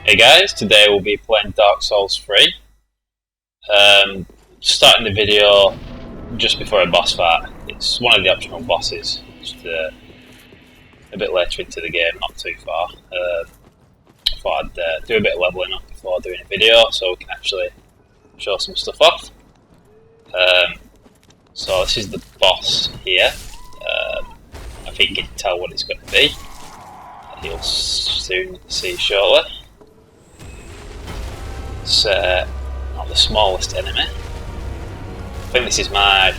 Hey guys, today we'll be playing Dark Souls 3. Starting the video just before a boss fight. It's one of the optional bosses, just a bit later into the game, not too far. I thought I'd do a bit of leveling up before doing a video so we can actually show some stuff off. So this is the boss here. I think you can tell what it's going to be. You'll soon see shortly. It's not the smallest enemy. I think this is my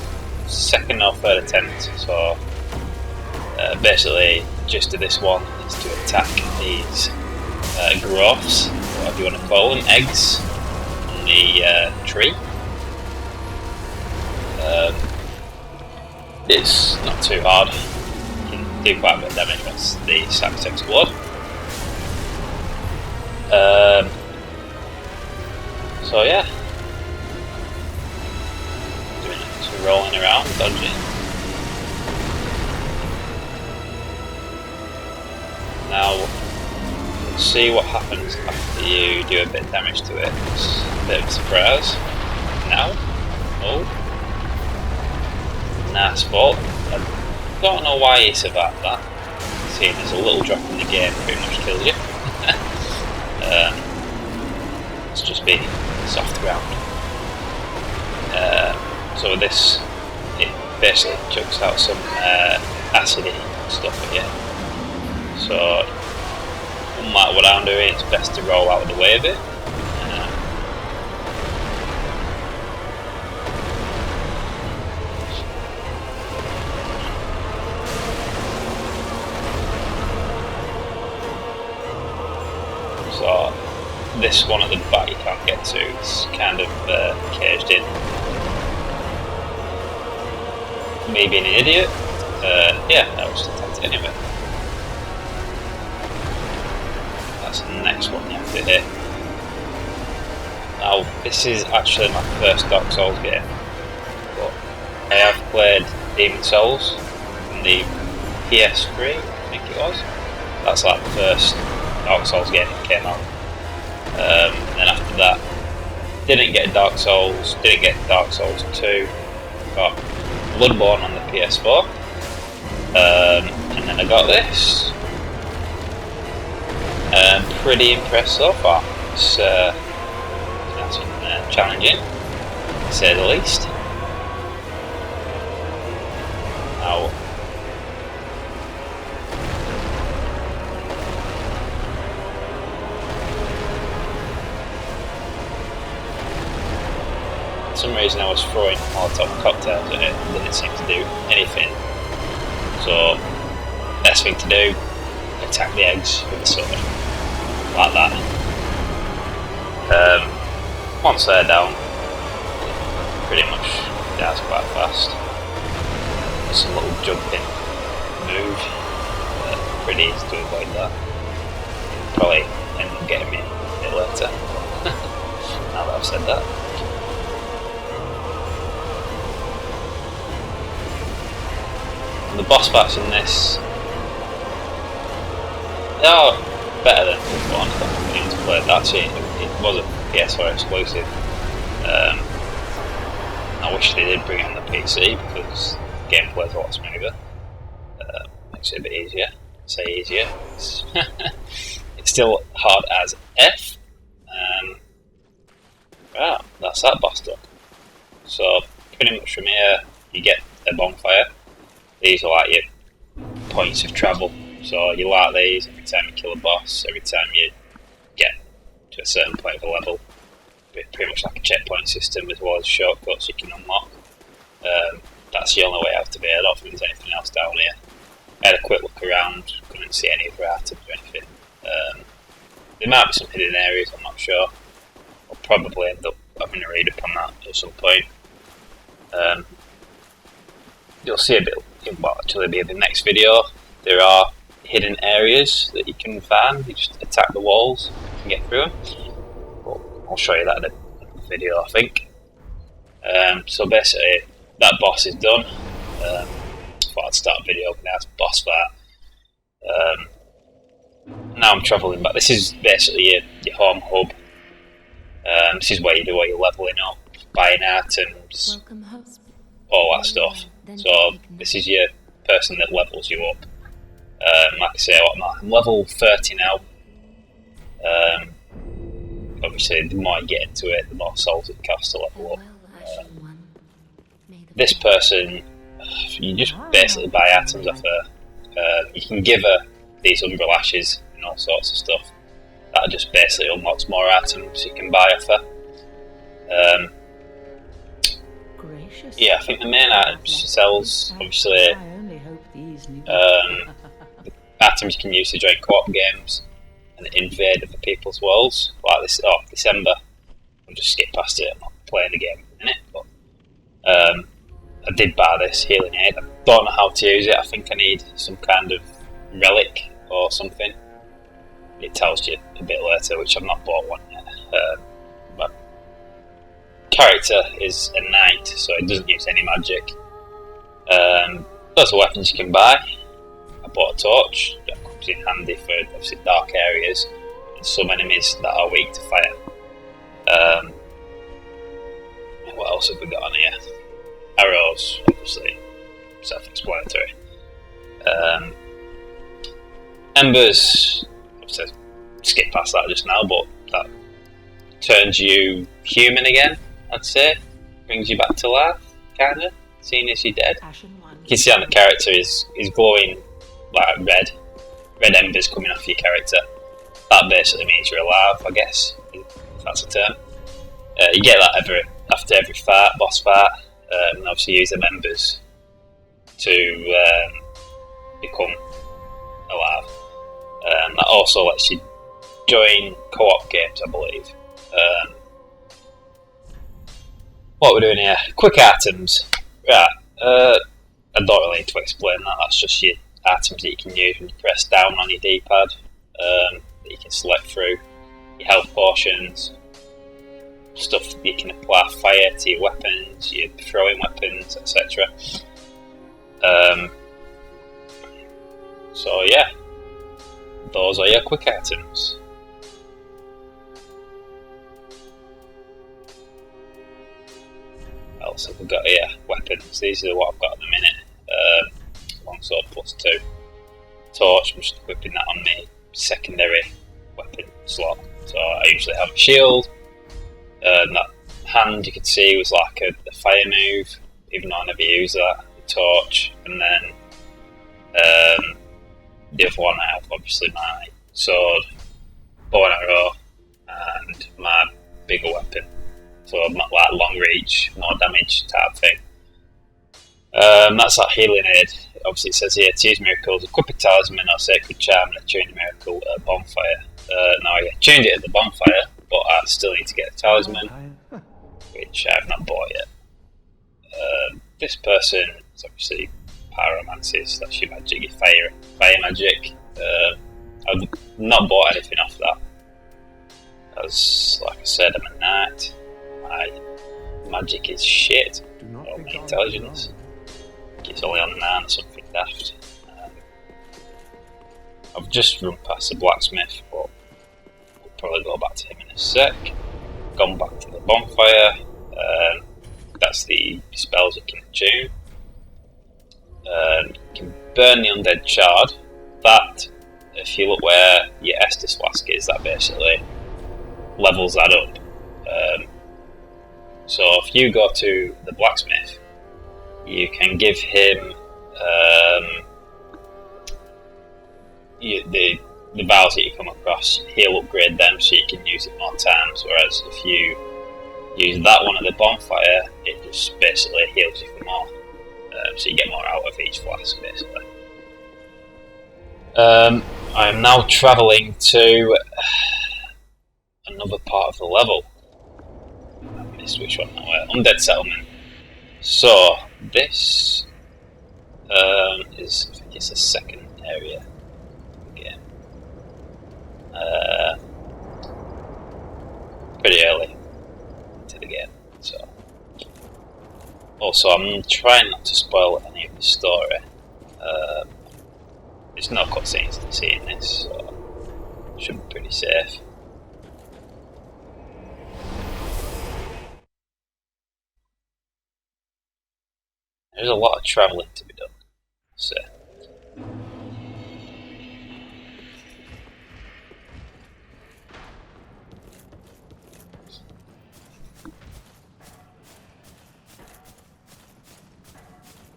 second or third attempt, so basically gist of this one is to attack these growths, whatever you want to call them, eggs on the tree. It's not too hard, you can do quite a bit of damage once the sacks explode. So yeah, just rolling around, dodging. Now, let's see what happens after you do a bit of damage to it. It's a bit of a surprise. Now, oh, nice ball. I don't know why he survived that. Seeing there's a little drop in the game, pretty much kills you. It's just be soft ground. So with this, it basically chucks out some acidy stuff at you. So, unlike what I'm doing, it's best to roll out of the way of it. So, this one at the back you can't get to, it's kind of caged in. Me being an idiot, yeah, I was just attacked it anyway. That's the next one you have to hit. Now, this is actually my first Dark Souls game, but I have played Demon Souls on the PS3, I think it was. That's like the first Dark Souls game that came out. And then after that, didn't get Dark Souls 2, got Bloodborne on the PS4, and then I got this. Pretty impressed so far. It's nice and challenging, to say the least. Now, for some reason I was throwing Molotov cocktails at it and didn't seem to do anything. So, best thing to do, attack the eggs with the sword, like that. Once they're down, pretty much dies quite fast. There's some little jumping move, pretty easy to avoid that. Probably end up getting me a bit later, now that I've said that. The boss fights in this, they are better than Bloodborne. I don't think to play that. It was a PS4 exclusive. I wish they did bring it on the PC because the gameplay's a lot smoother. Makes it a bit easier. Say easier. It's still hard as F. Right, that's that boss done. So pretty much from here you get a bonfire. These are like your points of travel, so you light these every time you kill a boss, every time you get to a certain point of a level. Pretty much like a checkpoint system as well as shortcuts you can unlock. That's the only way out of here. I don't think there's anything else down here. I had a quick look around, couldn't see any other items or anything. There might be some hidden areas, I'm not sure. I'll probably end up having a read up on that at some point. You'll see a bit. Well, actually, be in the next video. There are hidden areas that you can find. You just attack the walls and get through them. But I'll show you that in a video, I think. So basically, that boss is done. Thought I'd start a video with a nice boss fight. Now I'm travelling back. This is basically your home hub. This is where you do all your leveling up, buying items, all that stuff. So this is your person that levels you up. Like I say, I'm level 30 now. Obviously, the more you get into it, the more souls it costs to level up. This person, you just basically buy items off her. You can give her these umbral ashes and all sorts of stuff. That just basically unlocks more items you can buy off her. Yeah, I think the main items she sells, obviously, items you can use to join co-op games and invade other people's worlds. Like this, December. I'll just skip past it. I'm not playing the game in it, but I did buy this healing aid. I don't know how to use it. I think I need some kind of relic or something. It tells you a bit later, which I've not bought one yet. My character is a knight, so it doesn't use any magic. Lots of weapons you can buy. I bought a torch. That comes in handy for obviously dark areas and some enemies that are weak to fire. What else have we got on here? Arrows, obviously, self-explanatory. Embers, obviously, skip past that just now, but that turns you human again, I'd say. Brings you back to life, kinda, seeing as you're dead. You can see on the character is glowing like red embers coming off your character. That basically means you're alive, I guess, if that's a term. You get that after every fight, boss fight, and obviously use the members to become alive. That also lets you join co-op games, I believe. What we're doing here? Quick items. Right. I don't really need to explain that. That's just your items that you can use when you press down on your D-pad. That you can select through. Your health potions. Stuff that you can apply fire to your weapons, your throwing weapons, etc. So yeah, those are your quick items. What else have we got here? Weapons. These are what I've got at the minute. Longsword +2. Torch, I'm just equipping that on my secondary weapon slot. So I usually have a shield. That hand you could see was like a fire move, even though I never use that. The torch, and then the other one I have obviously my sword, bow and arrow, and my bigger weapon. So like long reach, more damage type thing. That's that healing aid. Obviously it says here to use miracles, equip a talisman or sacred charm and change a miracle at a bonfire. Now I change it at the bonfire, but I still need to get a talisman, which I have not bought yet. This person is obviously pyromancies, that's your magic, your fire magic. I've not bought anything off that, as like I said, I'm a knight. My magic is shit, or my intelligence. It's only on 9 or something daft. I've just run past the blacksmith, but we'll probably go back to him in a sec. Gone back to the bonfire. That's the spells you can attune. You can burn the undead shard. That, if you look where your Estus flask is, that basically levels that up. So if you go to the blacksmith, you can give him the vials that you come across. He'll upgrade them so you can use it more times, whereas if you use that one at the bonfire, it just basically heals you for more. So you get more out of each flask, basically. I am now travelling to another part of the level. I missed which one now. Undead Settlement. So this is, I think it's the second area of the game. Pretty early into the game, so. Also, I'm trying not to spoil any of the story. There's no cutscenes to see in this, so it should be pretty safe. There's a lot of travelling to be done. So.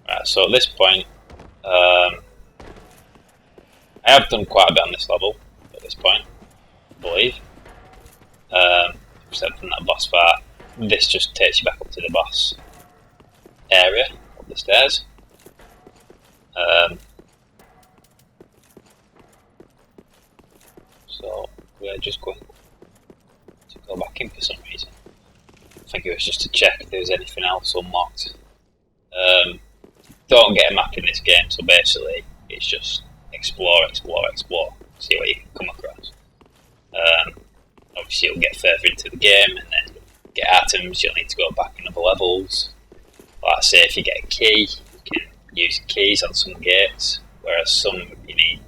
Right, so at this point, I have done quite a bit on this level at this point, I believe. Except from that boss part. This just takes you back up to the boss area, up the stairs. So we're just going to go back in for some reason. I think it was just to check if there was anything else unlocked. Don't get a map in this game, so basically it's just explore, explore, explore, see what you can come across. Obviously you'll get further into the game and then get items, you'll need to go back in other levels. Like I say, if you get a key, you can use keys on some gates, whereas some you need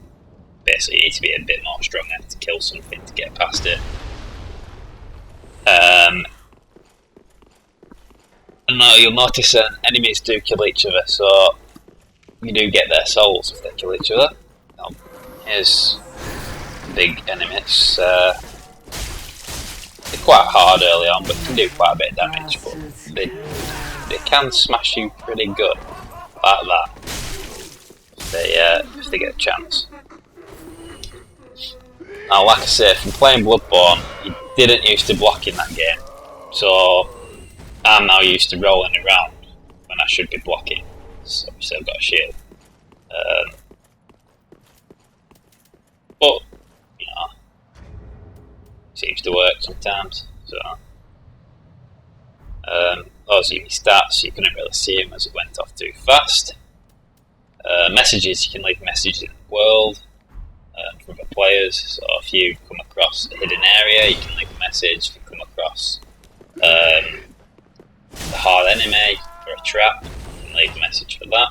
to be a bit more stronger to kill something to get past it. You'll notice enemies do kill each other, so you do get their souls if they kill each other. Here's big enemies. They're quite hard early on, but can do quite a bit of damage. But they can smash you pretty good, like that. If they get a chance. Now, like I say, from playing Bloodborne, you didn't used to block in that game, so I'm now used to rolling around when I should be blocking. So obviously I've got a shield. But, you know, seems to work sometimes. So, those are your stats, you couldn't really see them as it went off too fast. Messages, you can leave messages in the world from other players. So if you come across a hidden area, you can leave a message. If you come across a hard enemy or a trap, you can leave a message for that.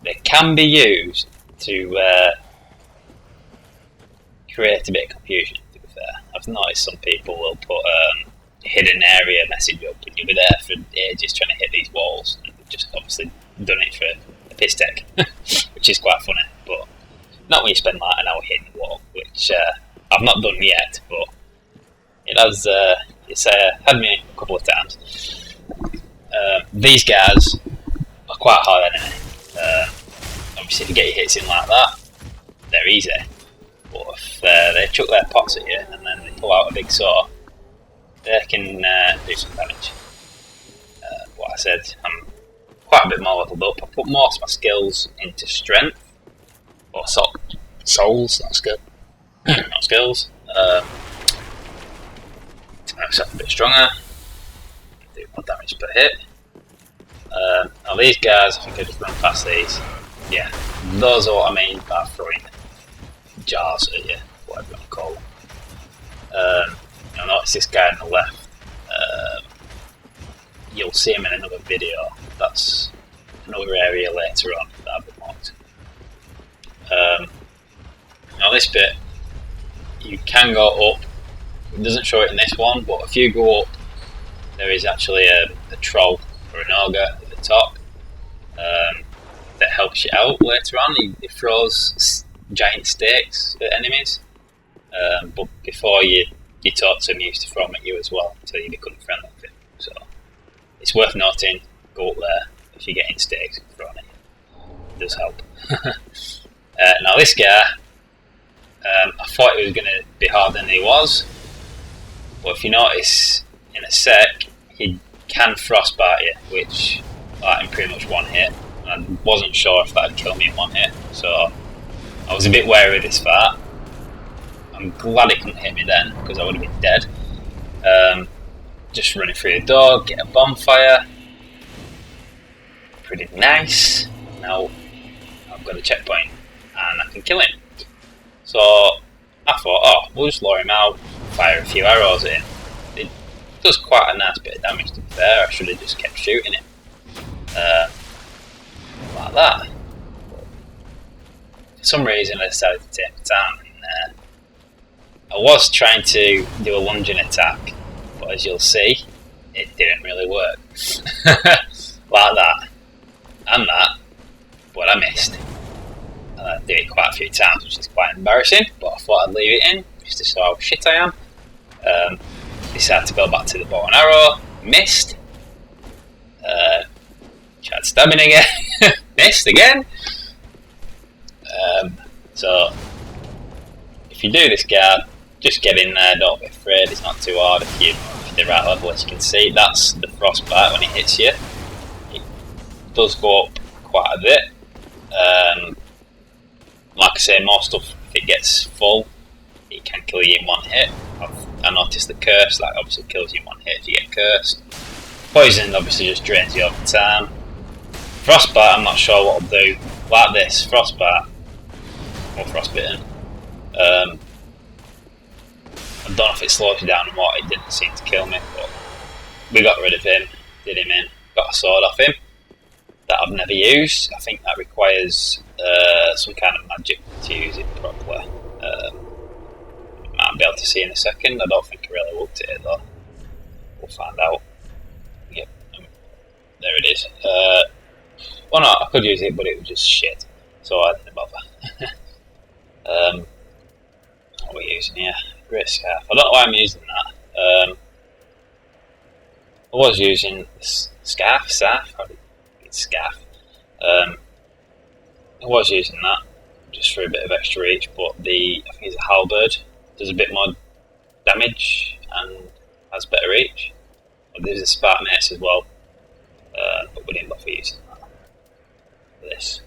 They can be used to create a bit of confusion, to be fair. I've noticed some people will put a hidden area message up and you'll be there for ages trying to hit these walls, and they've just obviously done it for a piss take, which is quite funny, but not when you spend like an hour hitting the wall, which I've not done yet, but it has had me a couple of times. These guys are quite hard enemy. Obviously if you get your hits in like that, they're easy, but if they chuck their pots at you and then they pull out a big saw, they can do some damage. Like I said, I'm quite a bit more leveled up. I put most of my skills into strength, or souls, not skills. Not skills. To make myself a bit stronger, do more damage per hit. Now these guys, I think I just run past these. Yeah, those are what I mean by throwing jars at you, whatever you want to call them. You'll notice this guy on the left. You'll see him in another video. That's another area later on that I've marked. Now this bit, you can go up. It doesn't show it in this one, but if you go up, there is actually a troll or an ogre at the top that helps you out later on. He throws giant stakes at enemies, but before you talk to him, he used to throw them at you as well until you become friendly with him. So it's worth noting, go up there if you're getting stakes thrown at you. It does help. Now this guy, I thought he was going to be harder than he was, but if you notice in a sec, he can frostbite you, which in pretty much one hit. I wasn't sure if that would kill me in one hit, so I was a bit wary of this part. I'm glad it couldn't hit me then, because I would have been dead. Just running through the door, get a bonfire. Pretty nice. Now I've got a checkpoint and I can kill him. So I thought, we'll just lure him out, fire a few arrows at him. It does quite a nice bit of damage, to be fair. I should have just kept shooting him. Like that. But for some reason I decided to take my time. I was trying to do a lunging attack, but as you'll see, it didn't really work. Like that. And that. But I missed. And I did it quite a few times, which is quite embarrassing, but I thought I'd leave it in, just to show how shit I am. Decided to go back to the bow and arrow, missed. Tried stabbing again, missed again. So, if you do this guard, just get in there, don't be afraid, it's not too hard if you're the right level. As you can see, that's the frostbite when it hits you. It does go up quite a bit. Like I say, more stuff, if it gets full, it can kill you in one hit. I noticed the curse, that obviously kills you in one hit if you get cursed. Poison obviously just drains you over time. Frostbite, I'm not sure what I'll do. Like this, frostbite, or frostbitten. I don't know if it slows you down or what, it didn't seem to kill me, but we got rid of him, did him in, got a sword off him that I've never used. I think that requires some kind of magic to use it properly. Might be able to see in a second. I don't think I really looked at it though. We'll find out. Yep, there it is. Well, no, I could use it, but it was just shit, so I didn't bother. What are we using here? Great scarf. I don't know why I'm using that. I was using scarf. It's scarf. I was using that just for a bit of extra reach, but I think it's a halberd. Does a bit more damage and has better reach. But there's a Spartan Ace as well, but we didn't bother using that. This.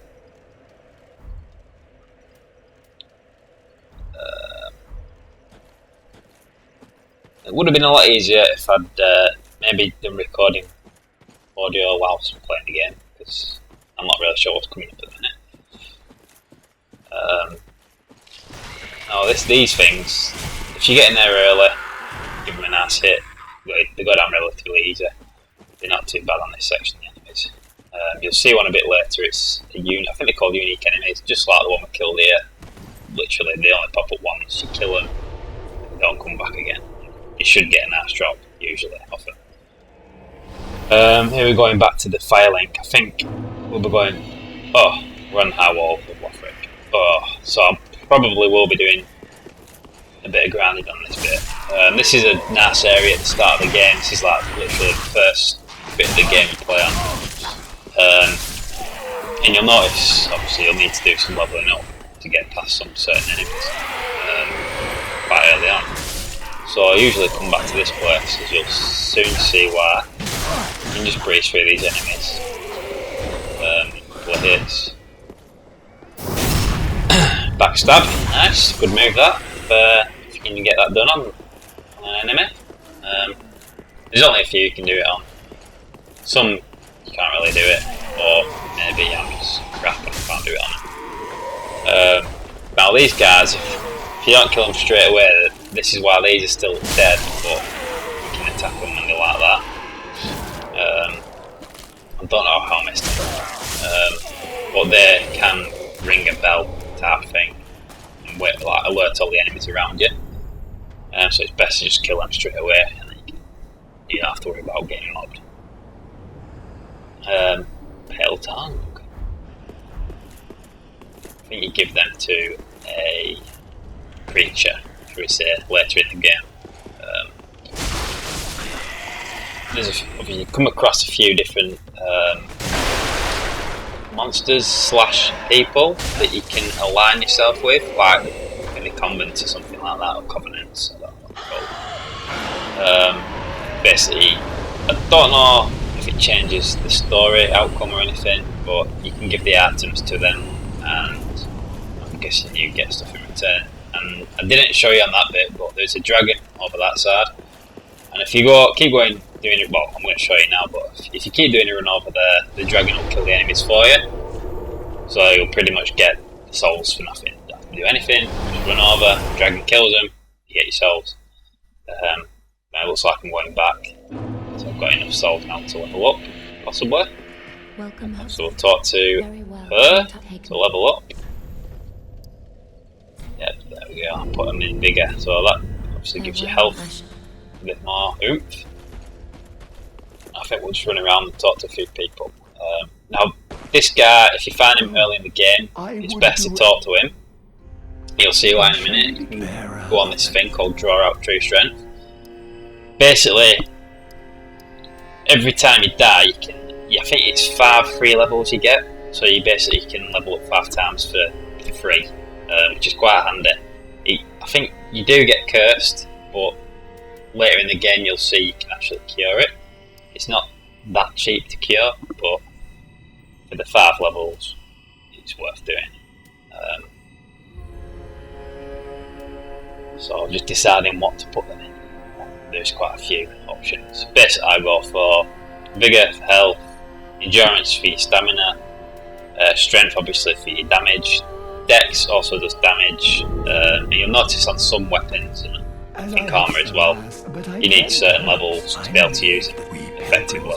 It would have been a lot easier if I'd maybe done recording audio whilst I'm playing the game, because I'm not really sure what's coming up at the minute. These things, if you get in there early, give them a nice hit, they go down relatively easy. They're not too bad on this section, the enemies. You'll see one a bit later, it's I think they're called unique enemies, just like the one we killed here. Literally, they only pop up once, you kill them, they don't come back again. You should get a nice drop, usually, often. Here we're going back to the fire link. I think we'll be going, we're on the high wall of Lothric. So I probably will be doing a bit of grinding on this bit. This is a nice area at the start of the game. This is like literally the first bit of the game you play on. And you'll notice, obviously, you'll need to do some leveling up to get past some certain enemies quite early on. So I usually come back to this place, as you'll soon see why. You can just breeze through these enemies. Couple of hits. Backstab, nice, good move that. If you can get that done on an enemy. There's only a few you can do it on. Some you can't really do it, or maybe I'm just crap and I can't do it on them. Now these guys, if you don't kill them straight away, this is why these are still dead, but you can attack them when they're like that. I don't know how I missed them, but they can ring a bell type thing and wait, like, alert all the enemies around you. So it's best to just kill them straight away, and then you don't have to worry about getting mobbed. Pale Tongue. I think you give them to a creature, shall we say, later in the game. You come across a few different monsters / people that you can align yourself with, like in the convents or something like that, or covenants, I don't know what they're called. Basically, I don't know if it changes the story outcome or anything, but you can give the items to them, and I'm guessing you get stuff in return. And I didn't show you on that bit, but there's a dragon over that side, and if you keep going doing it, well, I'm going to show you now, but if you keep doing a run over there, the dragon will kill the enemies for you, so you'll pretty much get souls for nothing. You don't have to do anything, just run over, the dragon kills them, you get your souls. Now it looks like I'm going back, so I've got enough souls now to level up, possibly. So we'll talk to her to level up. Yep, there we go, I'll put them in bigger, so that obviously gives you health, a bit more oomph. think we'll just run around and talk to a few people. Now, this guy, if you find him early in the game, it's best to talk to him. You'll see why in a minute. You can go on this thing called Draw Out True Strength. Basically, every time you die, you can. I think it's 5 free levels you get. So you basically can level up 5 times for free, which is quite handy. I think you do get cursed, but later in the game you'll see you can actually cure it. It's not that cheap to cure, but for the 5 levels, it's worth doing. So just deciding what to put them in. There's quite a few options. Basically, I go for Vigour for health, Endurance for your stamina, Strength obviously for your damage, Dex also does damage, and you'll notice on some weapons, and I think armour as well, you need certain levels to be able to use it effectively.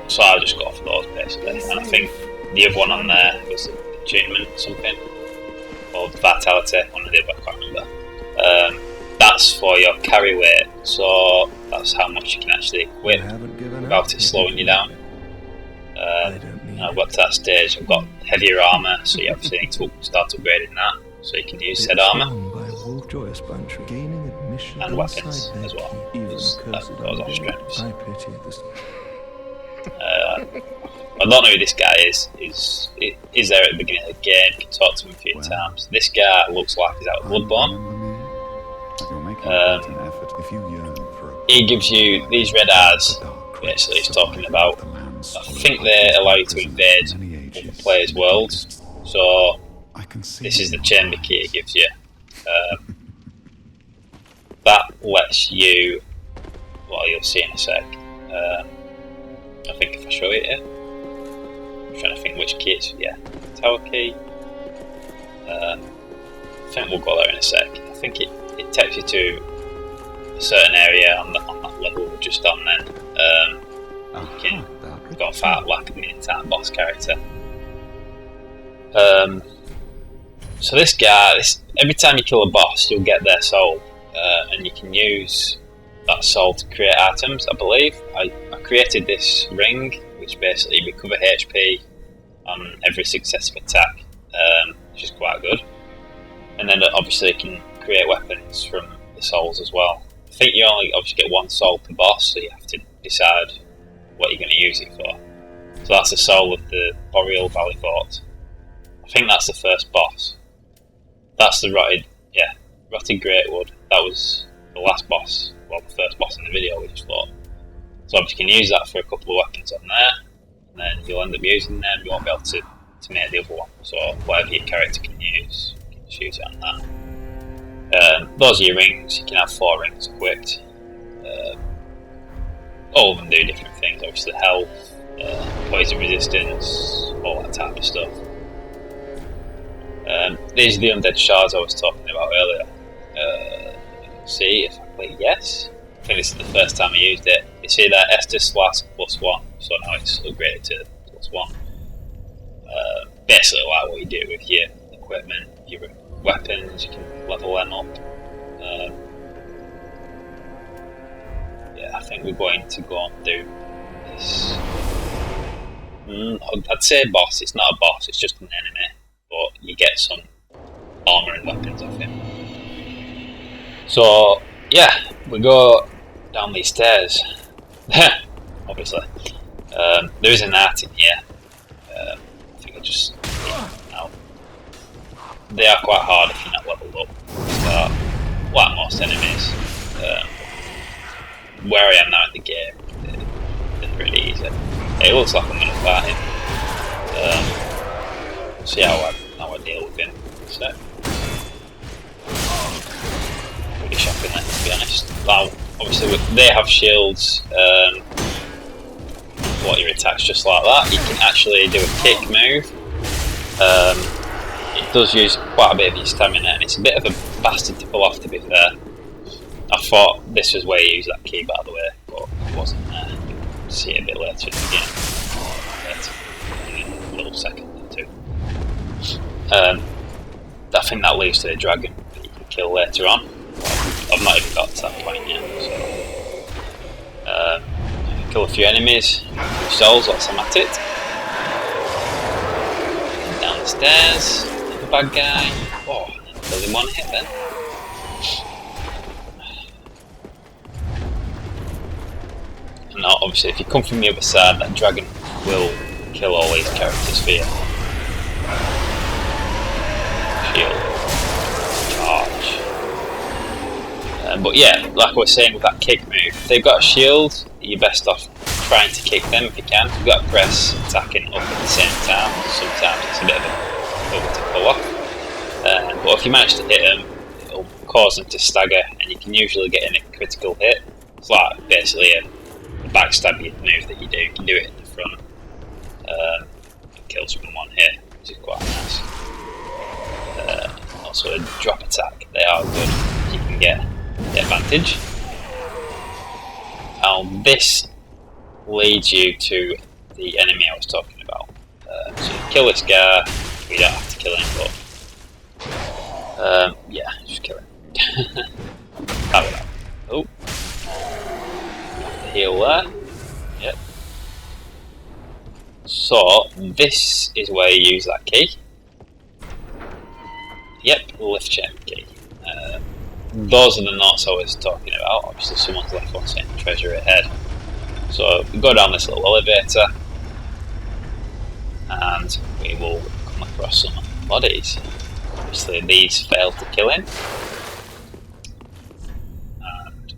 So I'll just go for those basically, and I think the other one on there was achievement something, or Vitality, one of the other, I can't remember. That's for your carry weight, so that's how much you can actually equip without it slowing you down. I've got to that stage, I've got heavier armour, so you obviously need to start upgrading that, so you can use said armour. And weapons as well, because those are strengths. I don't know who this guy is. He's there at the beginning of the game, you can talk to him a few times. This guy looks like he's out of Bloodborne. He gives you these red eyes, basically he's talking about. I think they allow you to invade other players' worlds, so this is the chamber key it gives you. That lets you, well, you'll see in a sec. I think if I show it here, I'm trying to think which key it's, yeah, tower key. I think we'll go there in a sec. I think it takes you to a certain area on that level we're just on then. You can go and fight like a mini-time boss character. So this guy, every time you kill a boss, you'll get their soul, and you can use that soul to create items, I believe. I created this ring, which basically recover HP on every successive attack, which is quite good. And then obviously you can create weapons from the souls as well. I think you only obviously get 1 soul per boss, so you have to decide what you're going to use it for. So that's the soul of the Boreal Valley Fort. I think that's the first boss. That's the rotted Greatwood. That was the last boss, well, the first boss in the video we just fought. So obviously you can use that for a couple of weapons on there, and then you'll end up using them, you won't be able to make the other one. So whatever your character can use, you can just use it on that. Those are your rings. You can have 4 rings equipped. All of them do different things, obviously health, poison resistance, all that type of stuff. These are the undead shards I was talking about earlier. See if I click yes. I think this is the first time I used it. You see that Estus lasts +1, so now it's upgraded to +1. Basically like what you do with your equipment, your weapons, you can level them up. Yeah, I think we're going to go and do this. I'd say boss, it's not a boss, it's just an enemy, but you get some armour and weapons off him. So, yeah, we go down these stairs, obviously. There is an art in here. I think I just out. They are quite hard if you're not leveled up. So, like most enemies, where I am now in the game, they're pretty easy. It looks like I'm going to fight him. See how I deal with him. So, pretty shocking then, to be honest. Now, obviously, they have shields. What your attacks just like that. You can actually do a kick move. It does use quite a bit of your stamina, and it's a bit of a bastard to pull off, to be fair. I thought this was where you use that key, by the way, but it wasn't there. You can see it a bit later in the game. In a little second or two. I think that leads to the dragon that you can kill later on. I've not even got to that point yet, so Kill a few enemies, souls whilst I'm at it. Down the stairs, another bad guy. Oh, killed him one hit then. And now, obviously, if you come from the other side, that dragon will kill all these characters for you. Shield. Charge. But yeah, like I was saying with that kick move, if they've got a shield, you're best off trying to kick them if you can. You've got to press attack and up at the same time. Sometimes it's a bit of a bubble to pull off. But if you manage to hit them, it'll cause them to stagger, and you can usually get in a critical hit. It's like basically a backstab move that you do. You can do it in the front. It kills from one hit, which is quite nice. Also a drop attack. They are good. You can get the advantage. Now this leads you to the enemy I was talking about. So you kill this guy. You don't have to kill him, but yeah, just kill him. Have it out. Oh, have to heal there. Yep. So this is where you use that key. Yep, lift chamber key. Those are the knots I was talking about. Obviously someone's left one saying treasure ahead. So we go down this little elevator and we will come across some bodies. Obviously these failed to kill him. And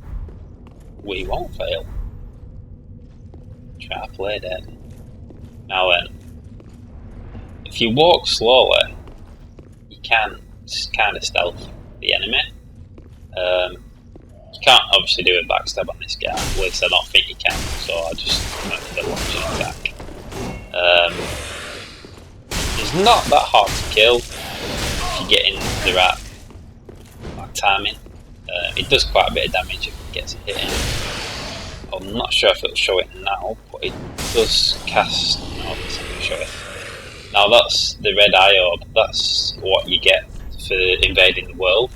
we won't fail. Try to play dead. Now then, if you walk slowly, you can kind of stealth the enemy. You can't obviously do a backstab on this guy, at least I don't think you can, so I just went for the launching attack. It's not that hard to kill if you get in the right timing. It does quite a bit of damage if it gets hit in. I'm not sure if it'll show it now, but it does cast. No, it's not going to show it. Now that's the red eye orb. That's what you get for invading the world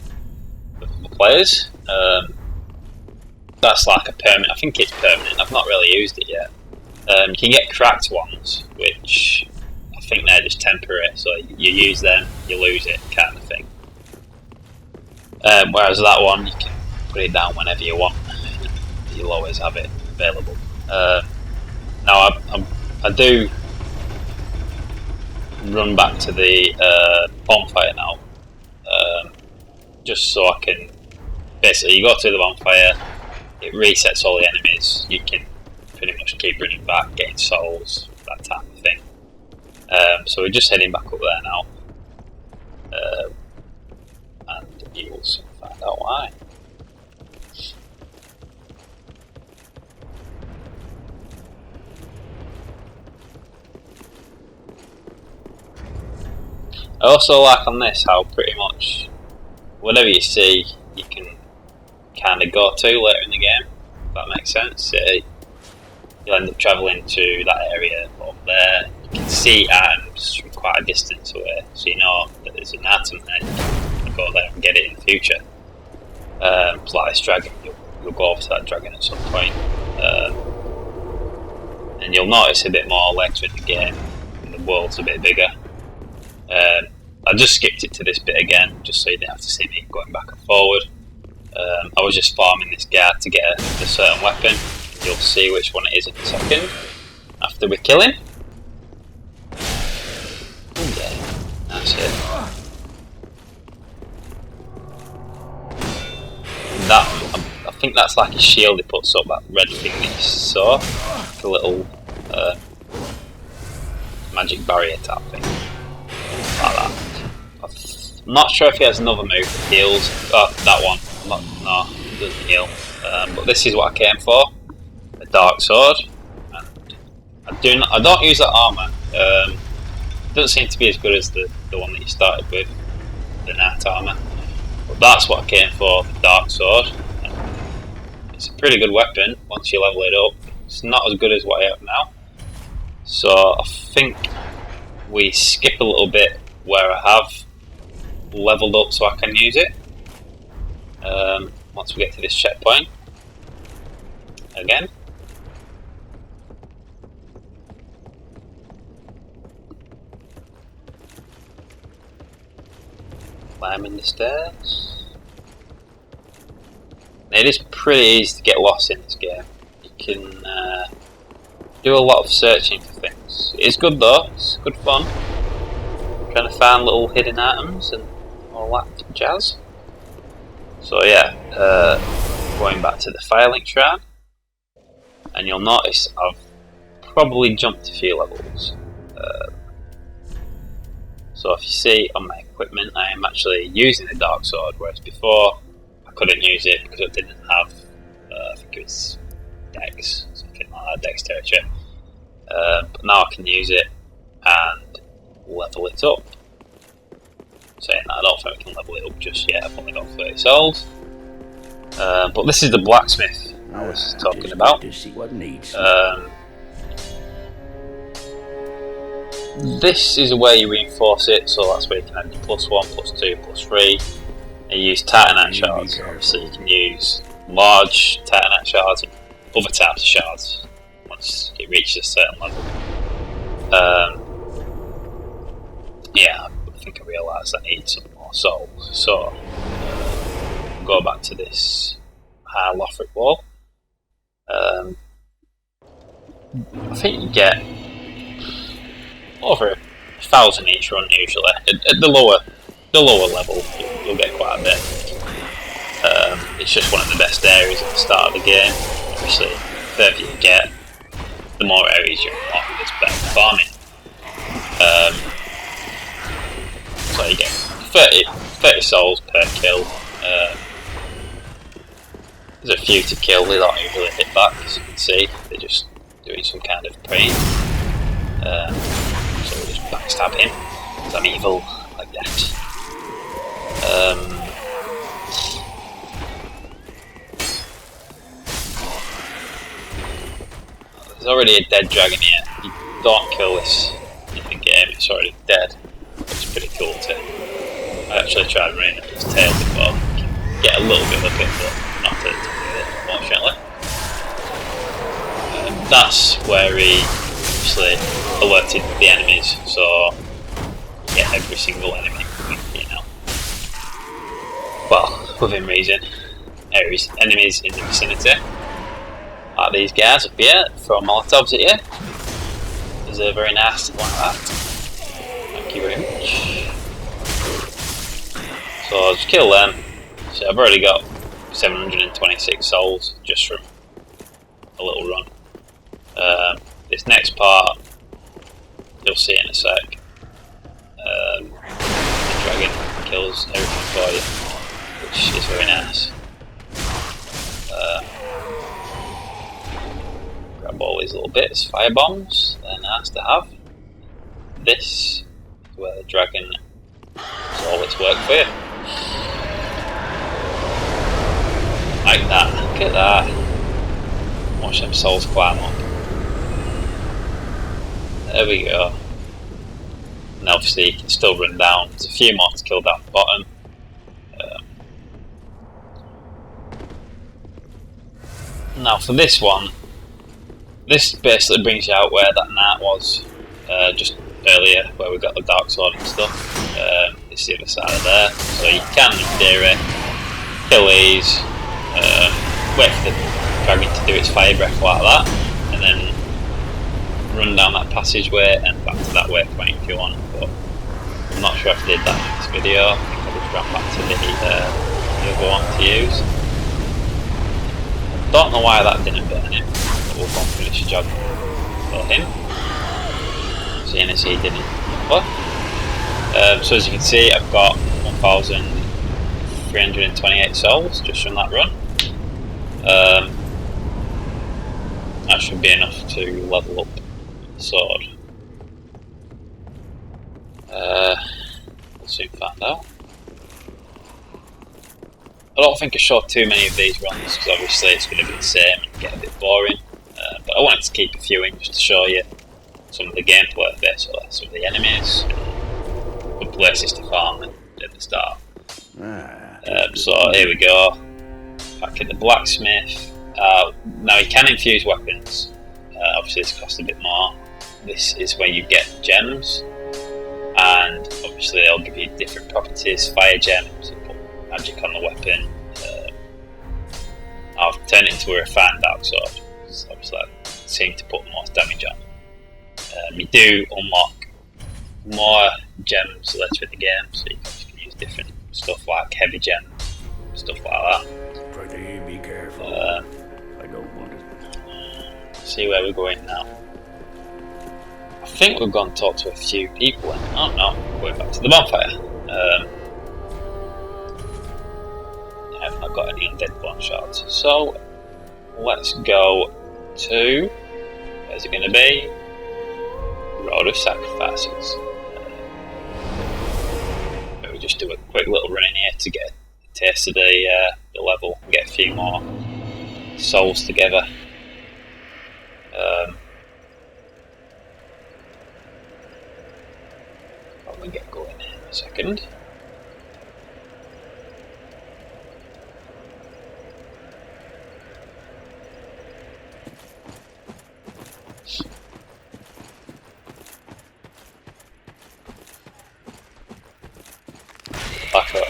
of the players. That's like a permanent. I think it's permanent. I've not really used it yet. You can get cracked ones, which I think they're just temporary. So you use them, you lose it, kind of thing. Whereas that one, you can put it down whenever you want. You'll always have it available. Now I do run back to the bonfire now, just so I can. Basically, you go to the bonfire, it resets all the enemies. You can pretty much keep running back, getting souls, that type of thing. So we're just heading back up there now, and you will soon find out why. I also like on this how pretty much whatever you see, you can kind of go to later in the game, if that makes sense. You'll end up travelling to that area up there. You can see items from quite a distance away, so you know that there's an item there. You can go there and get it in the future. It's like this dragon, you'll go over to that dragon at some point. And you'll notice a bit more later in the game, and the world's a bit bigger. I just skipped it to this bit again, just so you didn't have to see me going back and forward. I was just farming this guy to get a certain weapon. You'll see which one it is in a second, after we kill him. Yeah, that's it. I think that's like a shield he puts up, that red thing that you saw. Like a little magic barrier type thing. Like that. I'm not sure if he has another move that heals. Oh, that one. No, it doesn't heal. But this is what I came for. A dark sword. And I don't use that armour. It doesn't seem to be as good as the one that you started with, the knight armour. But that's what I came for, the dark sword. It's a pretty good weapon once you level it up. It's not as good as what I have now. So I think we skip a little bit where I have leveled up so I can use it. Once we get to this checkpoint again, climbing the stairs. It is pretty easy to get lost in this game. You can do a lot of searching for things. It is good though, it's good fun. Trying to find little hidden items and all that jazz. So yeah, going back to the Firelink Shrine, and you'll notice I've probably jumped a few levels. So if you see on my equipment, I am actually using the Dark Sword, whereas before I couldn't use it because I didn't have, I think it was Dex, something like that, Dexterity. But now I can use it and level it up. Saying that, I don't think I can level it up just yet, I've only got 30 souls. But this is the blacksmith I was talking about. This is where you reinforce it, so that's where you can add your +1, +2, +3. And you use Titanite shards. Obviously, you can use large Titanite shards and other types of shards once it reaches a certain level. Yeah, I think I realised I need some more souls, so go back to this high Lothric wall. I think you get over 1,000 each run usually. At the lower level, you'll get quite a bit. It's just one of the best areas at the start of the game. Obviously, the further you get, the more areas you unlock, it's better for farming. So you get 30 souls per kill. There's a few to kill, they don't usually hit back, as you can see. They're just doing some kind of praying. So we'll just backstab him, because I'm evil like that. There's already a dead dragon here. You don't kill this in the game, it's already dead. It's pretty cool too. I actually tried running up his tail before. You can get a little bit of it, but not to the top of it, unfortunately. That's where he actually alerted the enemies, so get every single enemy you know. Well, within reason. Enemies in the vicinity, like these guys up here, throw Molotovs at you. There's a very nice one like that. Thank you very much. So I'll just kill them. So I've already got 726 souls just from a little run. This next part, you'll see in a sec. The dragon kills everything for you, which is very nice. Grab all these little bits, fire bombs, they're nice to have. This is where the dragon does all its work for you. Like that, look at that. Watch them souls climb up. There we go. And obviously you can still run down. There's a few more to kill down the bottom. Now for this one, this basically brings you out where that knight was just earlier, where we got the dark sword and stuff. It's the other side of there. So you can, in theory, kill these, wait for the dragon to do its fire breath like that, and then run down that passageway and back to that waypoint if you want. But I'm not sure if I did that in this video. I think I just ran back to the other one to use. Don't know why that didn't burn him, but we'll go and finish the job for him, seeing as he didn't. So as you can see, I've got 1,328 souls just from that run. That should be enough to level up the sword. We'll soon find out. I don't think I showed too many of these runs because obviously it's going to be the same and get a bit boring. But I wanted to keep a few in just to show you some of the gameplay, basically, some of the enemies, good places to farm at the start. So here we go. Back at the blacksmith. Now you can infuse weapons. Obviously this costs a bit more. This is where you get gems, and obviously they'll give you different properties, fire gems, put magic on the weapon. I've turned it into a refined dark sword, so obviously that seems to put the most damage on. You do unlock more gems later in the game, so you can use different stuff like heavy gems, stuff like that. Pretty be careful. I don't want it. See where we're going now. I think we've gone to talk to a few people. Oh no, we're going back to the bonfire. I've not got any undead bone shards, so let's go to, where's it going to be? Road of Sacrifices. We'll just do a quick little run in here to get a taste of the level and get a few more souls together. Probably get going in a second.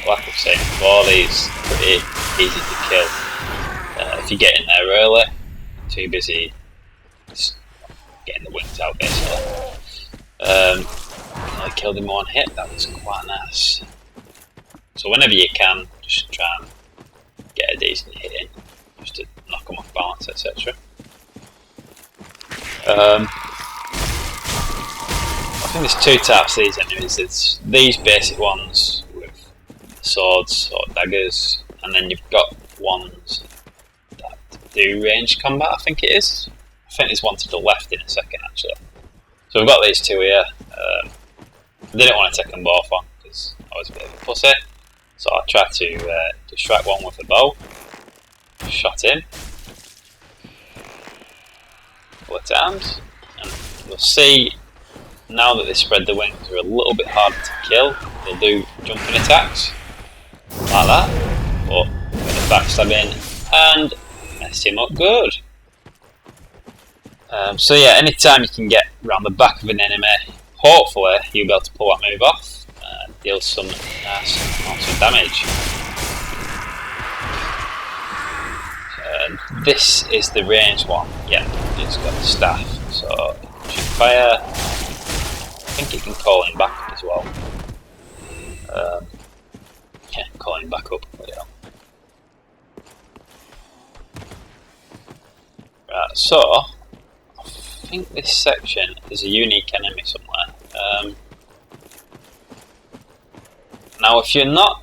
Like I've said before, these are pretty easy to kill. If you get in there early, too busy just getting the wings out basically. I killed him in one hit, that was quite nice. So whenever you can, just try and get a decent hit in, just to knock them off balance, etc. I think there's two types of these enemies. There's these basic ones with swords or daggers, and then you've got ones that do ranged combat, I think it is. I think there's one to the left in a second actually. So we've got these two here. I didn't want to take them both on because I was a bit of a pussy, so I tried to strike one with a bow, shot him a couple of times, and you'll see now that they spread the wings, they're a little bit harder to kill. They'll do jumping attacks like that, but with a backstab in and mess him up good. So yeah, anytime you can get around the back of an enemy, hopefully you'll be able to pull that move off and deal some nice amounts of damage. This is the ranged one. Yeah, it's got the staff, so shoot fire. I think it can call him back up as well. Yeah, call him back up. Yeah. Right, so I think this section is a unique enemy somewhere. Now, if you're not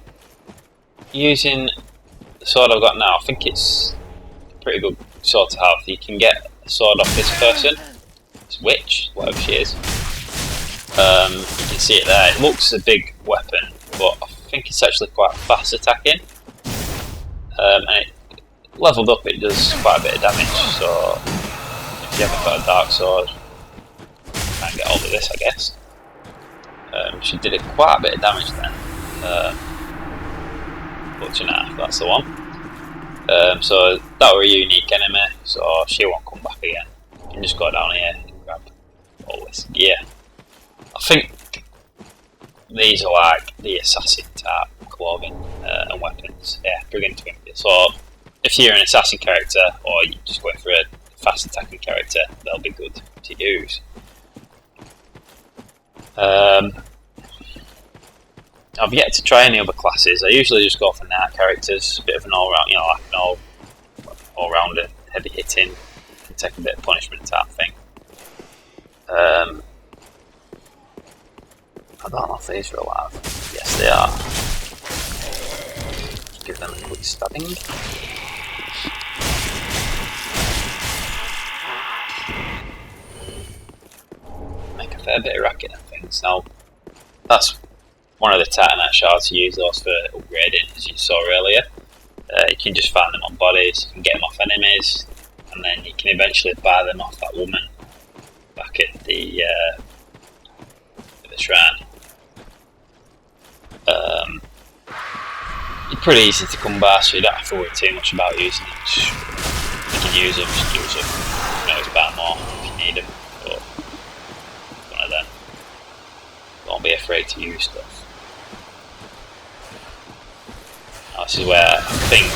using the sword I've got now, I think it's a pretty good sword to have. You can get a sword off this person, this witch, whatever she is. You can see it there. It looks a big weapon, but I think it's actually quite fast attacking. And it leveled up, it does quite a bit of damage. So if you haven't got a dark sword, try and get hold of this, I guess. She did quite a bit of damage then. Butcher knife, that's the one. So that were a unique enemy, so she won't come back again. You can just go down here and grab all this gear. I think these are like the assassin type clothing and weapons. Yeah, brilliant to him. So if you're an assassin character or you're just going for a fast attacking character, they'll be good to use. I've yet to try any other classes. I usually just go for knight characters, a bit of an all-round, you know, like an all-rounder, heavy hitting, and take a bit of punishment type thing. I don't know if these are alive. Yes, they are. Give them a quick stabbing. Make a fair bit of racket and things. Now, that's one of the Titanite shards to use those for upgrading, as you saw earlier. You can just find them on bodies, you can get them off enemies, and then you can eventually buy them off that woman back at the shrine. They're pretty easy to come by, so you don't have to worry too much about using them. You can use them, just use them. You can always buy more if you need them, but one of them. Don't be afraid to use stuff. This is where I think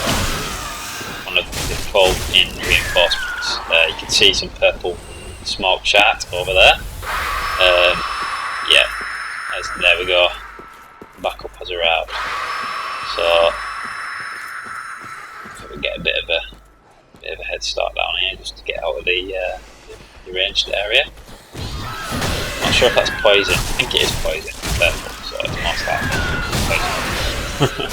one of the called in reinforcements. You can see some purple smoke chart over there. Yeah, there we go. Backup has arrived. So we get a bit of a head start down here just to get out of the ranged area. Not sure if that's poison. I think it is poison. Purple, so it's most likely poison.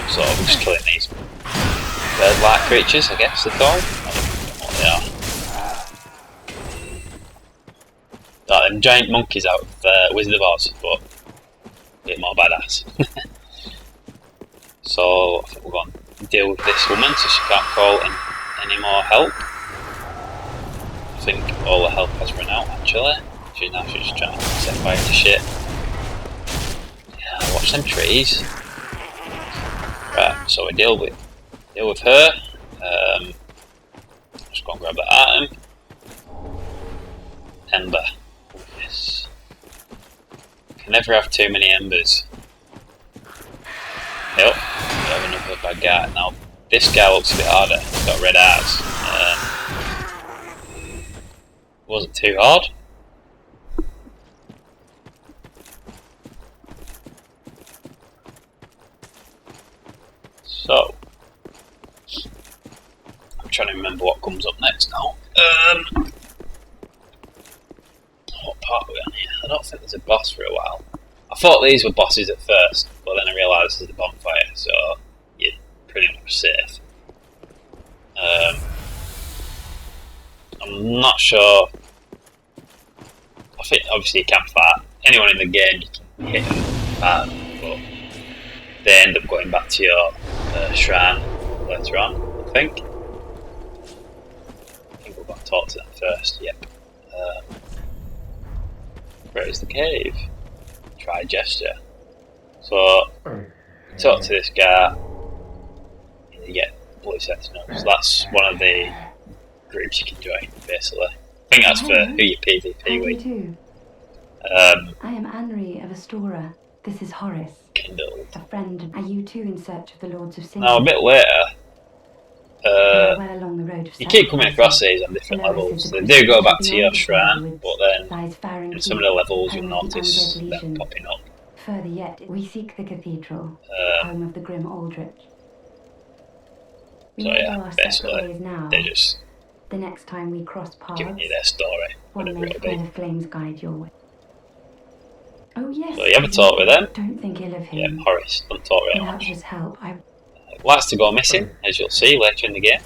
So we're just killing these bird-like creatures, I guess they're called. I don't know what they are. Them giant monkeys out of Wizard of Oz, but a bit more badass. So I think we're going to deal with this woman so she can't call in any more help. I think all the help has run out actually. She's just trying to set fire to shit. Yeah, watch them trees. Right, so we deal with her. Just go and grab that item. Ember. Yes. Can never have too many embers. Yep, we have another bad guy. Now, this guy looks a bit harder. He's got red eyes. Wasn't too hard. So, I'm trying to remember what comes up next now. What part are we on here? I don't think there's a boss for a while. I thought these were bosses at first, but then I realised there's a bonfire, so you're pretty much safe. I'm not sure. I think obviously you can fight anyone in the game. You can hit them, fight them, but they end up going back to your shrine later on. I think we've got to talk to them first. Yep. Where is the cave? Try gesture. So talk to this guy. You get Bloody Sentinels. That's one of the groups you can join, basically. I think that's for who you PvP with. I am Anri of Astora. This is Horace. Kindle. A friend. Are you too in search of the Lords of Sin? Now a bit later, well along the road of you keep coming across these on different levels. They do go back to your shrine, but then in some of the levels you'll notice them popping up. Further yet, we seek the cathedral, home of the grim Aldrich. So yeah, basically, they're just the next time we cross paths, giving you their story, whatever it'll be. The flames guide your way. Oh yes. So you have a talk with them. Don't think ill of him. Yeah, Horace, don't talk very Without much. his help, Likes to go missing, as you'll see later in the game.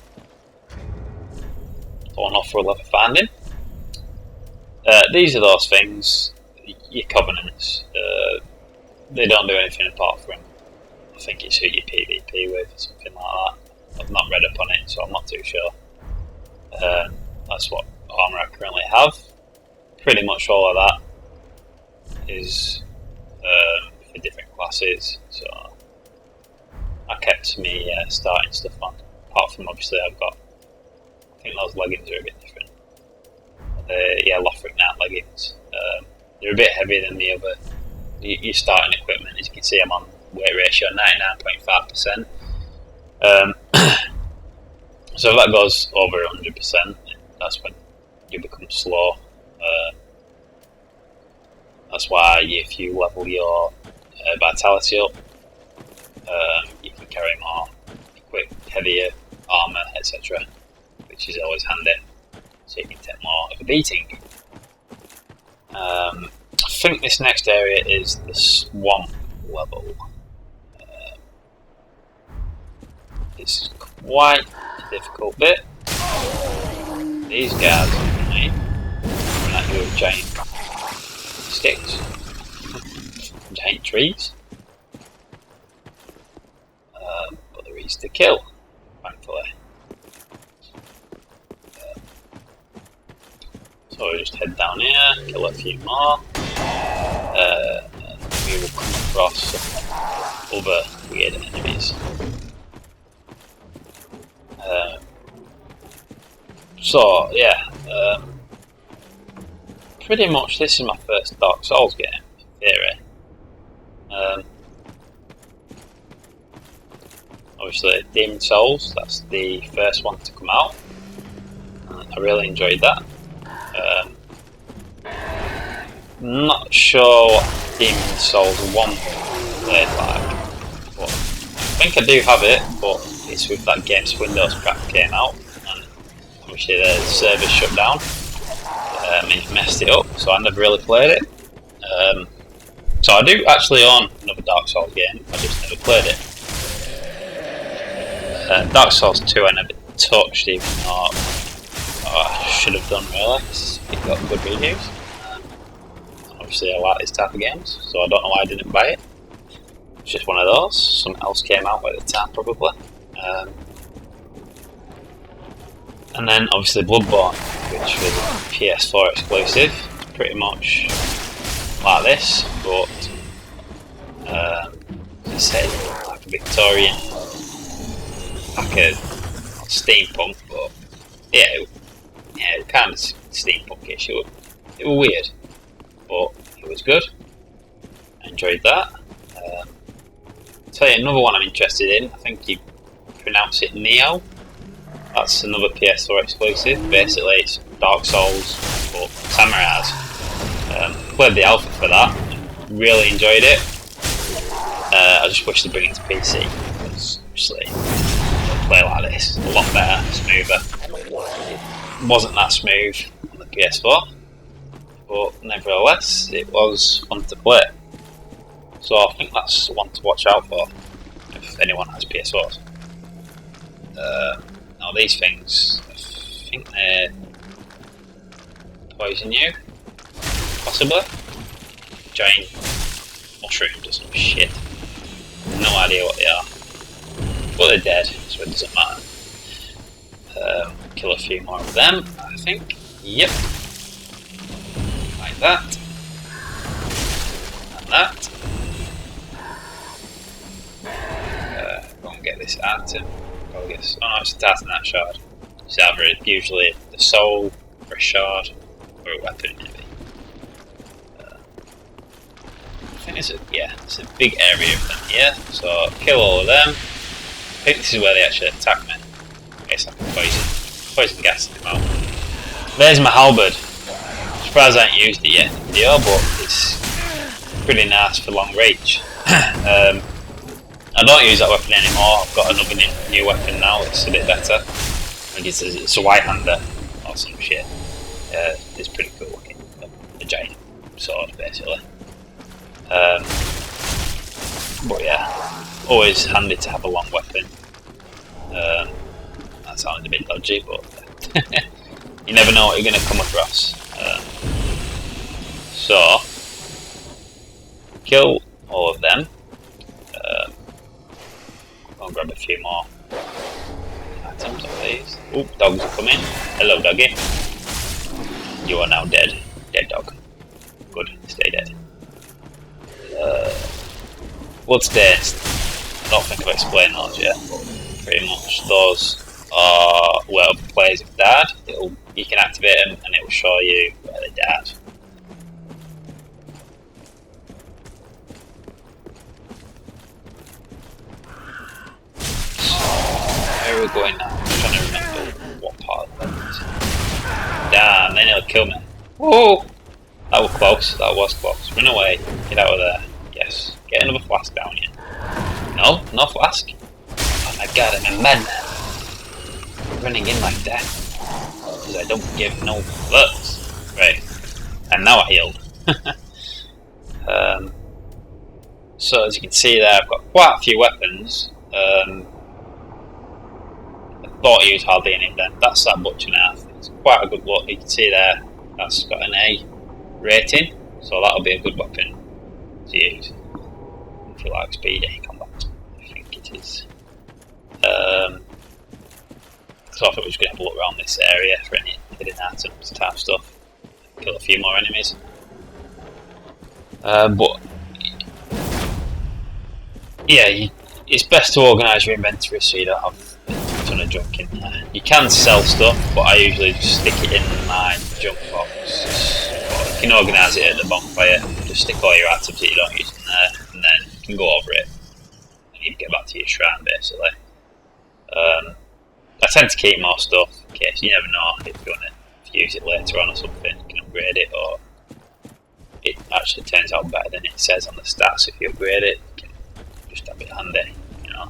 Don't know if we'll ever find him. These are those things, your covenants. They don't do anything apart from, I think it's who you PvP with, or something like that. I've not read up on it, so I'm not too sure. That's what armour I currently have. Pretty much all of that is for different classes, so I kept me starting stuff on. Apart from obviously I've got, I think those leggings are a bit different. Lothric Knight leggings. They're a bit heavier than the other. Your starting equipment, as you can see, I'm on weight ratio 99.5%. So if that goes over 100%, that's when you become slow. That's why if you level your vitality up, you can carry more heavier armour, etc., which is always handy, so you can take more of a beating. I think this next area is the swamp level. It's quite a difficult bit. These guys are coming at you with giant sticks, giant trees. But they're easy to kill, thankfully. So we just head down here, kill a few more. We will come across some other weird enemies. Pretty much this is my first Dark Souls game, in theory. obviously Demon Souls, that's the first one to come out. I really enjoyed that. Not sure what Demon Souls 1 played like, but I think I do have it, but it's with that Games Windows crap came out, and obviously the server shut down, and it messed it up, so I never really played it. So I do actually own another Dark Souls game, I just never played it. Dark Souls 2 I never touched, even though I should have done really, because it got good reviews. Obviously I like this type of games, so I don't know why I didn't buy it. It's just one of those, something else came out at the time probably. And then obviously Bloodborne, which was a PS4 exclusive. It's pretty much like this, but as I say, like a Victorian, like a steampunk, but yeah, it was kind of steampunkish. It was weird, but it was good. I enjoyed that. I'll tell you another one I'm interested in. I think you pronounce it Neo. That's another PS4 exclusive. Basically, it's Dark Souls but samurais. Played the alpha for that. Really enjoyed it. I just wish they'd bring it to PC, because obviously play like this a lot better, smoother. It wasn't that smooth on the PS4, but nevertheless, it was fun to play. So I think that's one to watch out for if anyone has PS4s. Now these things, I think they poison you, possibly. Giant mushrooms or some shit. No idea what they are. But they're dead, so it doesn't matter. Kill a few more of them, I think. Yep. Like that. And that. Go and get this item. Oh no, it's a Titanite shard. It's either usually the soul for a shard or a weapon maybe. I think it's a big area of them here, so kill all of them. I think this is where they actually attack me. I guess I can poison gas them out. There's my halberd. I'm surprised I haven't used it yet in the video, but it's pretty nice for long reach. I don't use that weapon anymore. I've got another new weapon now. It's a bit better. I think it's a white hander or some shit. It's pretty cool looking. A giant sword, basically. But yeah, always handy to have a long weapon. That sounded a bit dodgy, but you never know what you're going to come across. So, kill all of them. I'll grab a few more items of these. Oh, dogs are coming. Hello, doggy. You are now dead. Dead dog. Good, stay dead. Bloodstains. I don't think I've explained those yet, but pretty much those are where other players have died. You can activate them and it will show you where they died. Where are we going now? I'm trying to remember what part of that is. Damn, they nearly killed me. Whoa! That was close, that was close. Run away, get out of there. Yes, get another flask down here. No, no flask. Oh my god, I'm a madman. Running in like that. Because I don't give no fucks. Right, and now I healed. So as you can see there, I've got quite a few weapons. I thought I used hardly any of them. That's that butcher knife. It's quite a good look. You can see there, that's got an A rating, so that'll be a good weapon to use if you like speed A combat. I think it is. So I thought we were just going to have a look around this area for any hidden items type stuff. Kill a few more enemies. But yeah, it's best to organise your inventory so you don't have a ton of junk in there. You can sell stuff, but I usually just stick it in my junk box. You can organise it at the bonfire, just stick all your items that you don't use in there, and then you can go over it and you get back to your shrine basically. tend to keep more stuff in case you never know if you want to use it later on or something. You can upgrade it, or it actually turns out better than it says on the stats. If you upgrade it, you can just have it handy, you know,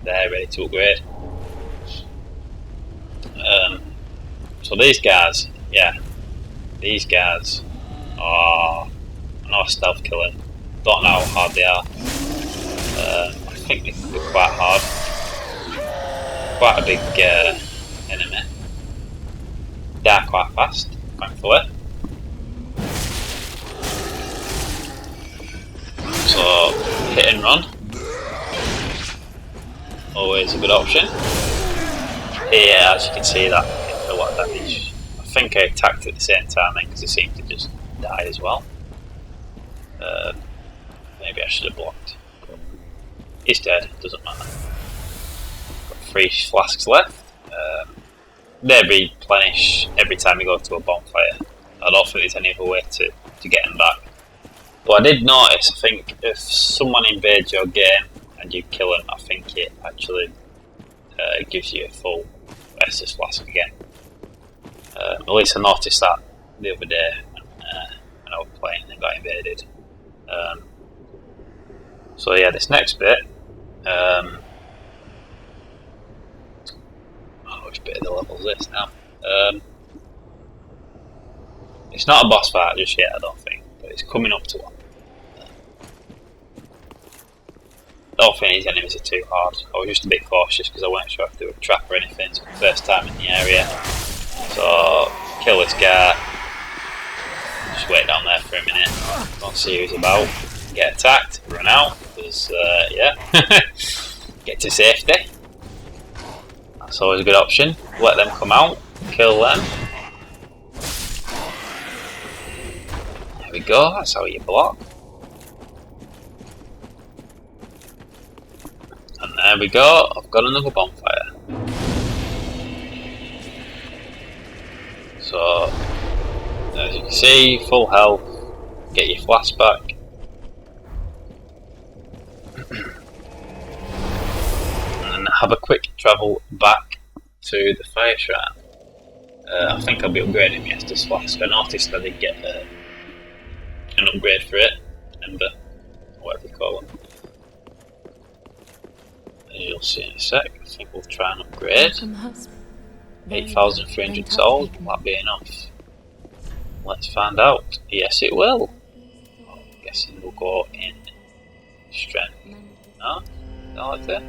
there ready to upgrade. So these guys, yeah, these guys are, I know, stealth killing. Don't know how hard they are. I think they can be quite hard. Quite a big enemy. They are quite fast, thankfully. So hit and run, always a good option. Yeah, as you can see, that hit a lot of damage. I think I attacked at the same time then, because it seemed to just die as well. Maybe I should have blocked. He's dead, doesn't matter. Got 3 flasks left. They replenish every time you go to a bonfire. I don't think there's any other way to get them back. But I did notice, I think if someone invades your game and you kill them, I think it actually gives you a full Estus flask again. At least I noticed that the other day when I was playing and got invaded. So yeah, this next bit, which bit of the level is this now? It's not a boss fight just yet, I don't think, but it's coming up to one. I don't think these enemies are too hard. I was just a bit cautious because I wasn't sure if they were a trap or anything. It's my first time in the area. So, kill this guy. Just wait down there for a minute. Don't see who he's about. Get attacked, run out. Because, yeah. Get to safety. That's always a good option. Let them come out. Kill them. There we go. That's how you block. And there we go, I've got another bonfire. So, as you can see, full health, get your flask back. And have a quick travel back to the fire shrine. I think I'll be upgrading my Estus flask. I noticed I did get an upgrade for it, Ember, whatever you call it. As you'll see in a sec, I think we'll try and upgrade. 8,300 souls, will that be enough? Let's find out. Yes, it will. I'm guessing we'll go in strength. No? Not like that.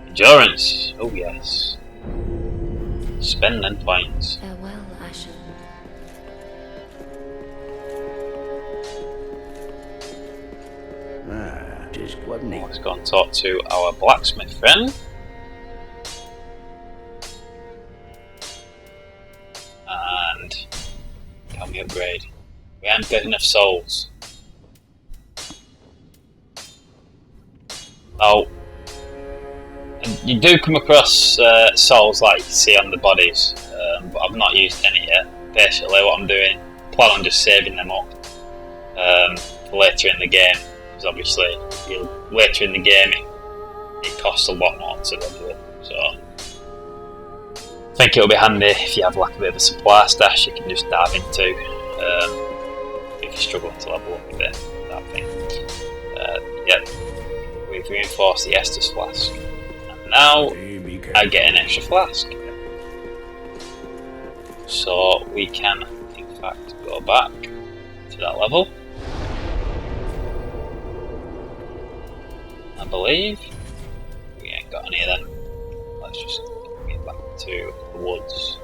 Endurance! Oh, yes. Spend them points. Farewell, Ashen. Just what me. Let's go and talk to our blacksmith friend. And can we upgrade? We haven't got enough souls. Oh, and you do come across souls like you see on the bodies, but I've not used any yet. Basically, what I'm doing, plan on just saving them up for later in the game. Obviously, later in the game it costs a lot more to level up, so I think it'll be handy if you have like a bit of a supply stash you can just dive into if you're struggling to level up a bit, that thing. Yep, we've reinforced the Estus flask, and now I get an extra flask, so we can in fact go back to that level. I believe we ain't got any of them. Let's just get back to the woods.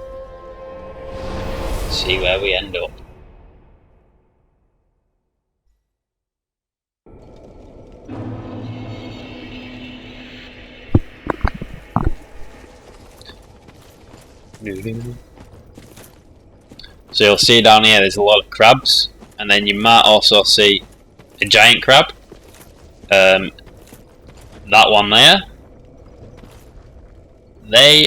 See where we end up. So you'll see down here there's a lot of crabs, and then you might also see a giant crab. That one there, they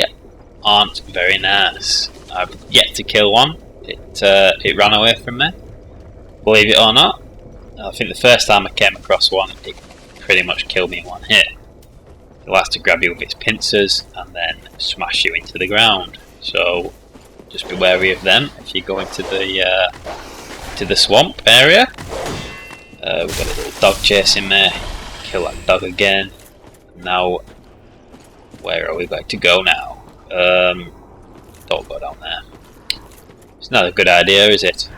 aren't very nice. I've yet to kill one. It ran away from me, believe it or not. I think the first time I came across one, it pretty much killed me in one hit. It likes to grab you with its pincers and then smash you into the ground. So just be wary of them if you go into the swamp area. We've got a little dog chasing there. Kill that dog again. Now, where are we going to go now? Don't go down there. It's not a good idea, is it?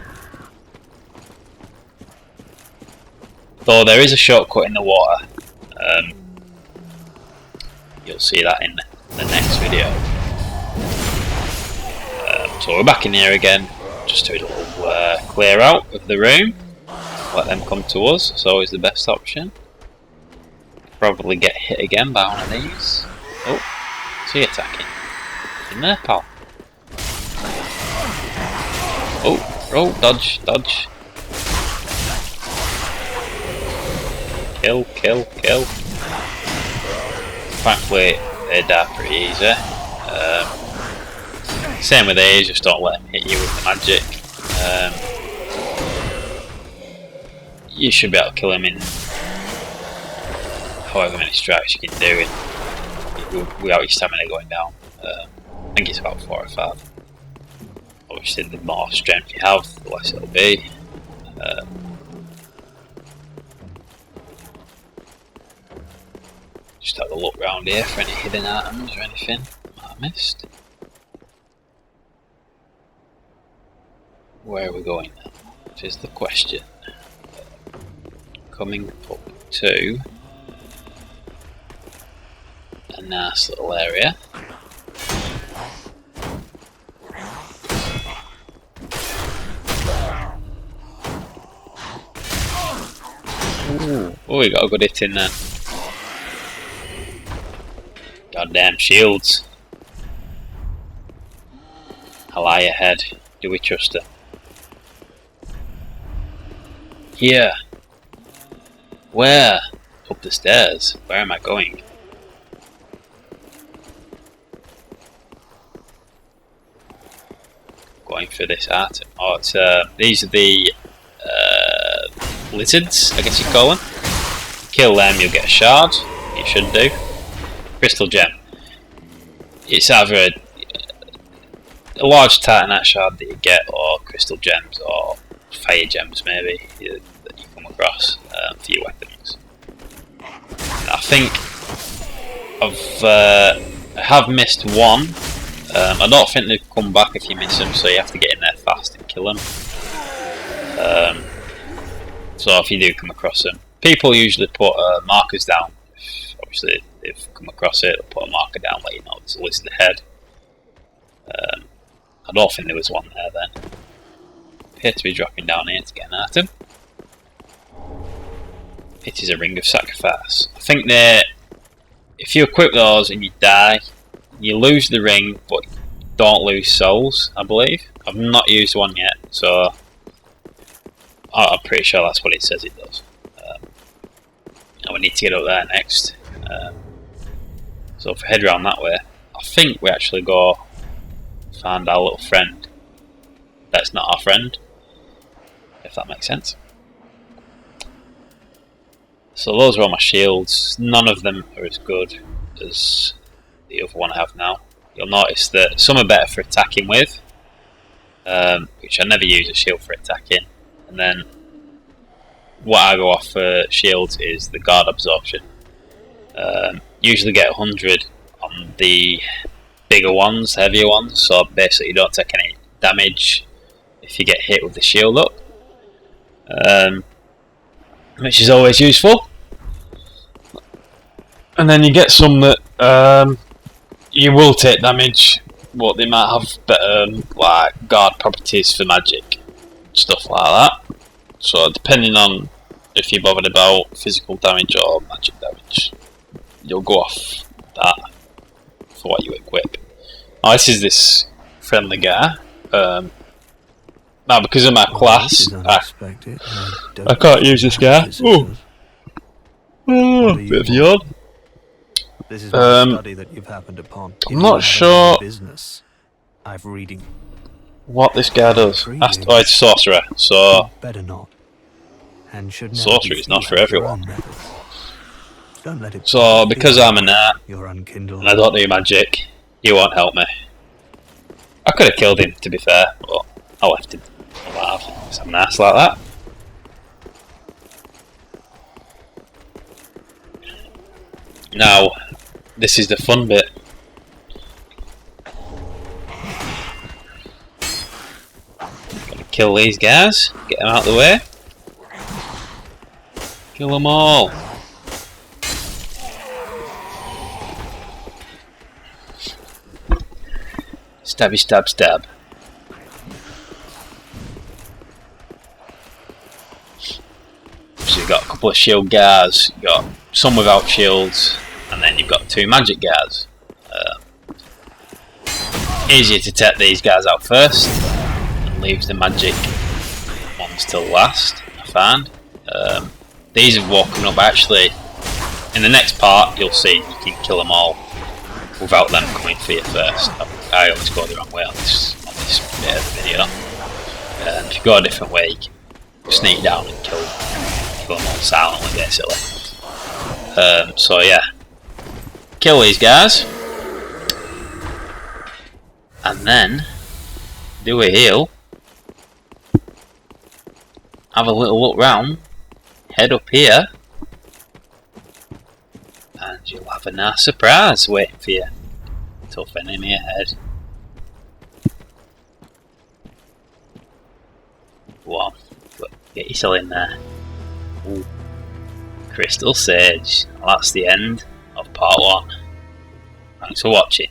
Though there is a shortcut in the water. You'll see that in the next video. So we're back in here again. Just do a little clear out of the room. Let them come to us. It's always the best option. Probably get hit again by one of these. Oh, is he attacking? In there, pal. Oh, dodge, dodge. Kill, kill, kill. Thankfully, they die pretty easy. Same with these, just don't let them hit you with the magic. You should be able to kill him in however many strikes you can do without your stamina going down. I think it's about 4 or 5. Obviously, the more strength you have, the less it'll be. Just have a look round here for any hidden items or anything I missed. Where are we going now? Which is the question. Coming up to a nice little area. Ooh. Oh, we got a good hit in there. Goddamn shields. I lie ahead. Do we trust her? Here. Where? Up the stairs. Where am I going? Going for this item. Oh, it's these are the lizards, I guess you call them. Kill them, you'll get a shard. You should do. Crystal gem. It's either a large titanite shard that you get, or crystal gems, or fire gems maybe that you come across for your weapons. I think I have missed one. I don't think they've come back if you miss them, so you have to get in there fast and kill them. So if you do come across them, people usually put markers down. Obviously, if they've come across it, they'll put a marker down, let you know there's a lizard ahead. I don't think there was one there then. Appear to be dropping down here to get an item. It is a ring of sacrifice. I think that if you equip those and you die, you lose the ring, but don't lose souls, I believe. I've not used one yet, so I'm pretty sure that's what it says it does. And we need to get up there next. So if we head around that way, I think we actually go find our little friend. That's not our friend, if that makes sense. So those are all my shields. None of them are as good as the other one I have now. You'll notice that some are better for attacking with, which I never use a shield for attacking. And then what I go off for shields is the guard absorption. Usually get 100 on the bigger ones, heavier ones, so basically you don't take any damage if you get hit with the shield up, which is always useful. And then you get some that you will take damage, but they might have better like guard properties for magic, stuff like that. So depending on if you're bothered about physical damage or magic damage, you'll go off that for what you equip. Now this is this friendly guy. Now because of my class, I can't use this guy. Bit of yawn. This is a study that you've happened upon. I'm not sure I've reading. what this guy does. Oh, it's a sorcerer, so better not. And should sorcery is not for everyone. Don't let it. So, because I'm a nut, You're unkindled. and I don't do magic, you won't help me. I could have killed him, to be fair, but I left him alive. Because I'm nice like that. Now, this is the fun bit. Gotta kill these guys, get them out of the way. Kill them all. Stabby stab stab. So you've got a couple of shield guards, you've got some without shields, and then you've got 2 magic guards. Easier to take these guys out first, and leaves the magic ones till last, I find. These are walking up actually. In the next part you'll see you can kill them all without them coming for you first. I always go the wrong way on this bit of the video. And if you go a different way you can sneak down and kill them all silently basically. So yeah, kill these guys, and then do a heal, have a little look round, head up here, and you'll have a nice surprise waiting for you. Tough enemy ahead. Go on, get yourself in there. Ooh. Crystal Sage. Well, that's the end of part 1. Thanks for watching.